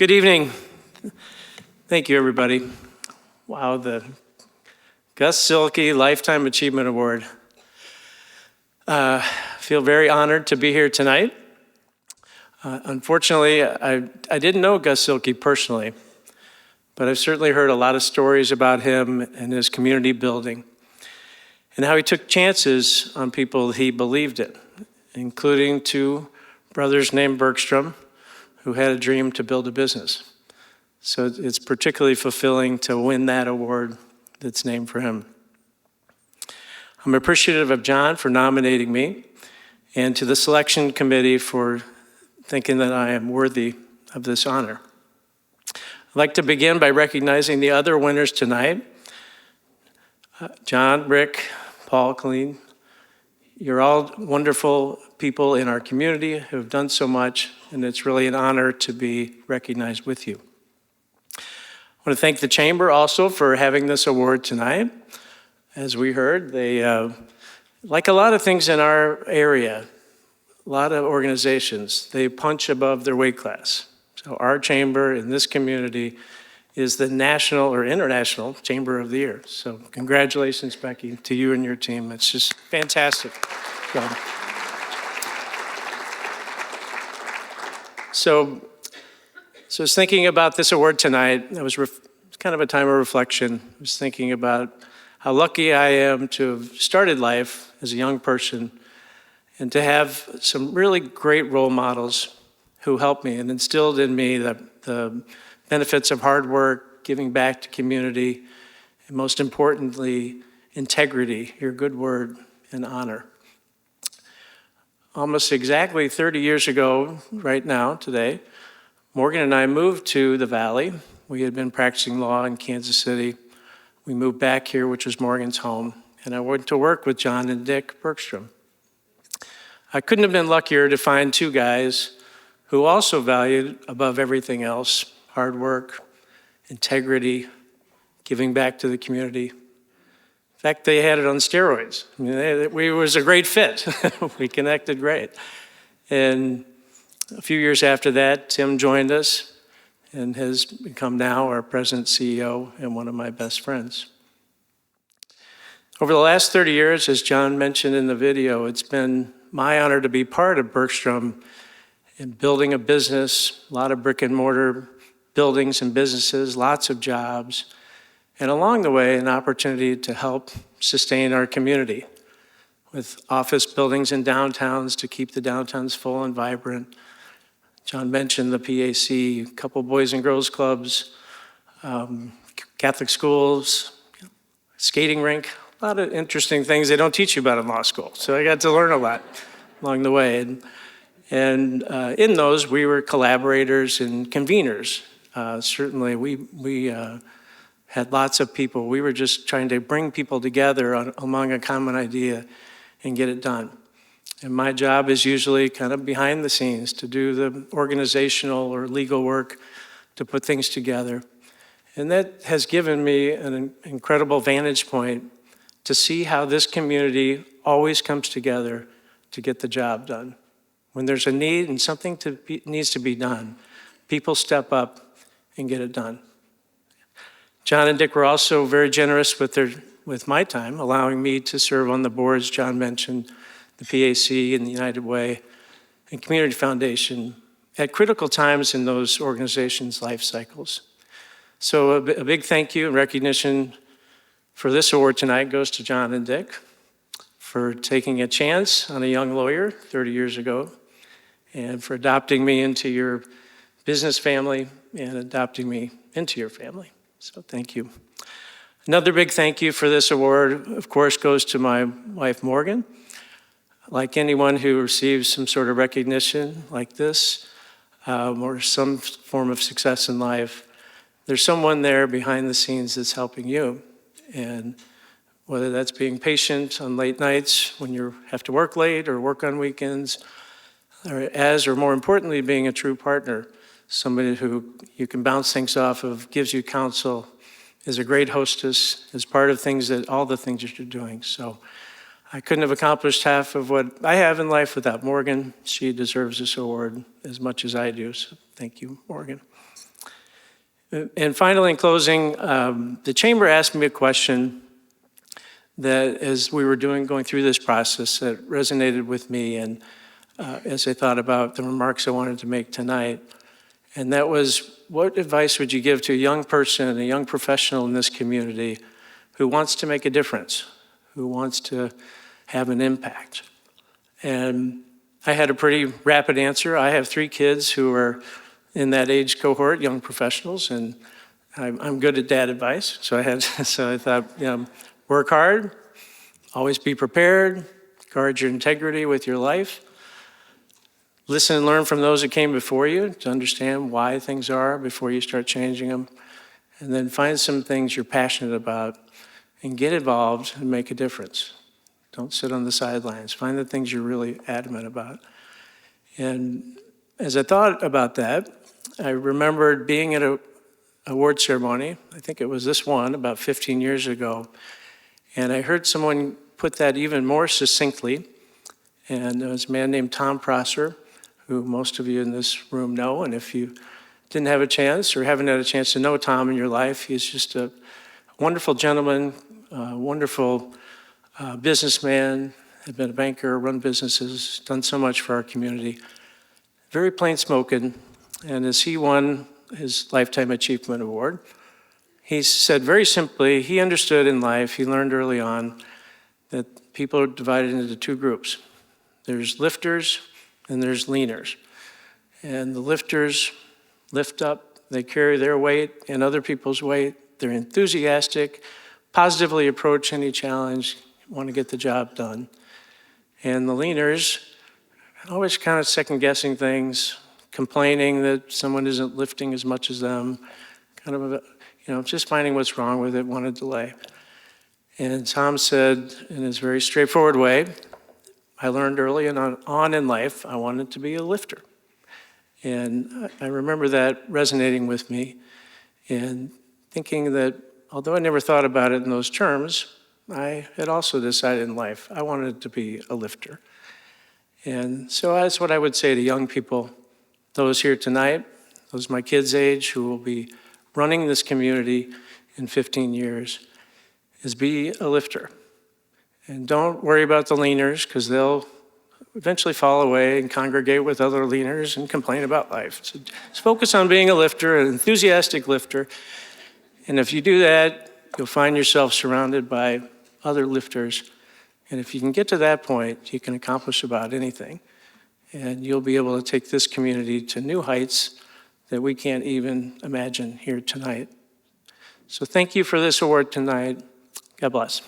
Good evening. Thank you, everybody. Wow, the Gus Zuehlke Lifetime Achievement Award. I feel very honored to be here tonight. Unfortunately, I didn't know Gus Zuehlke personally, but I've certainly heard a lot of stories about him and his community building and how he took chances on people he believed in, including two brothers named Bergstrom, who had a dream to build a business. So it's particularly fulfilling to win that award that's named for him. I'm appreciative of John for nominating me and to the selection committee for thinking that I am worthy of this honor. I'd like to begin by recognizing the other winners tonight. John, Rick, Paul, Colleen, you're all wonderful people in our community who have done so much, and it's really an honor to be recognized with you. I want to thank the Chamber also for having this award tonight. As we heard, they, like a lot of things in our area, a lot of organizations, they punch above their weight class. So our chamber in this community is the National or International Chamber of the Year. So congratulations, Becky, to you and your team. It's just fantastic. So I was thinking about this award tonight. It was kind of a time of reflection. I was thinking about how lucky I am to have started life as a young person and to have some really great role models who helped me and instilled in me the benefits of hard work, giving back to community, and most importantly, integrity, your good word, and honor. Almost exactly 30 years ago, right now, today, Morgan and I moved to the Valley. We had been practicing law in Kansas City. We moved back here, which was Morgan's home, and I went to work with John and Dick Bergstrom. I couldn't have been luckier to find two guys who also valued, above everything else, hard work, integrity, giving back to the community. In fact, they had it on steroids. I mean, it was a great fit. We connected great. And a few years after that, Tim joined us and has become now our president, CEO, and one of my best friends. Over the last 30 years, as John mentioned in the video, it's been my honor to be part of Bergstrom in building a business, a lot of brick and mortar buildings and businesses, lots of jobs, and along the way, an opportunity to help sustain our community with office buildings in downtowns to keep the downtowns full and vibrant. John mentioned the PAC, a couple boys and girls clubs, Catholic schools, skating rink, a lot of interesting things they don't teach you about in law school. So I got to learn a lot along the way. And in those, we were collaborators and conveners. Certainly, we had lots of people. We were just trying to bring people together among a common idea and get it done. And my job is usually kind of behind the scenes to do the organizational or legal work to put things together. And that has given me an incredible vantage point to see how this community always comes together to get the job done. When there's a need and something needs to be done, people step up and get it done. John and Dick were also very generous with my time, allowing me to serve on the boards John mentioned, the PAC and the United Way and Community Foundation at critical times in those organizations' life cycles. So a big thank you and recognition for this award tonight goes to John and Dick for taking a chance on a young lawyer 30 years ago and for adopting me into your business family and adopting me into your family. So thank you. Another big thank you for this award, of course, goes to my wife, Morgan. Like anyone who receives some sort of recognition like this or some form of success in life, there's someone there behind the scenes that's helping you. And whether that's being patient on late nights when you have to work late or work on weekends, or more importantly, being a true partner, somebody who you can bounce things off of, gives you counsel, is a great hostess, is part of all the things that you're doing. So I couldn't have accomplished half of what I have in life without Morgan. She deserves this award as much as I do, so thank you, Morgan. And finally, in closing, the chamber asked me a question that, as we were going through this process, that resonated with me, and as I thought about the remarks I wanted to make tonight. And that was, what advice would you give to a young person, a young professional in this community who wants to make a difference, who wants to have an impact? And I had a pretty rapid answer. I have 3 kids who are in that age cohort, young professionals, and I'm good at dad advice. So I thought, work hard, always be prepared, guard your integrity with your life. Listen and learn from those that came before you to understand why things are before you start changing them. And then find some things you're passionate about and get involved and make a difference. Don't sit on the sidelines. Find the things you're really adamant about. And as I thought about that, I remembered being at an award ceremony. I think it was this one about 15 years ago. And I heard someone put that even more succinctly. And it was a man named Tom Prosser, who most of you in this room know. And if you didn't have a chance or haven't had a chance to know Tom in your life, he's just a wonderful gentleman, wonderful businessman, had been a banker, run businesses, done so much for our community. Very plain spoken. And as he won his Lifetime Achievement Award, he said very simply, he understood in life, he learned early on, that people are divided into 2 groups. There's lifters and there's leaners. And the lifters lift up, they carry their weight and other people's weight. They're enthusiastic, positively approach any challenge, want to get the job done. And the leaners, always kind of second guessing things, complaining that someone isn't lifting as much as them, kind of, just finding what's wrong with it, want to delay. And Tom said in his very straightforward way, I learned early on in life, I wanted to be a lifter. And I remember that resonating with me and thinking that although I never thought about it in those terms, I had also decided in life I wanted to be a lifter. And so that's what I would say to young people, those here tonight, those my kids' age who will be running this community in 15 years, is be a lifter. And don't worry about the leaners, because they'll eventually fall away and congregate with other leaners and complain about life. So just focus on being a lifter, an enthusiastic lifter. And if you do that, you'll find yourself surrounded by other lifters. And if you can get to that point, you can accomplish about anything. And you'll be able to take this community to new heights that we can't even imagine here tonight. So thank you for this award tonight. God bless.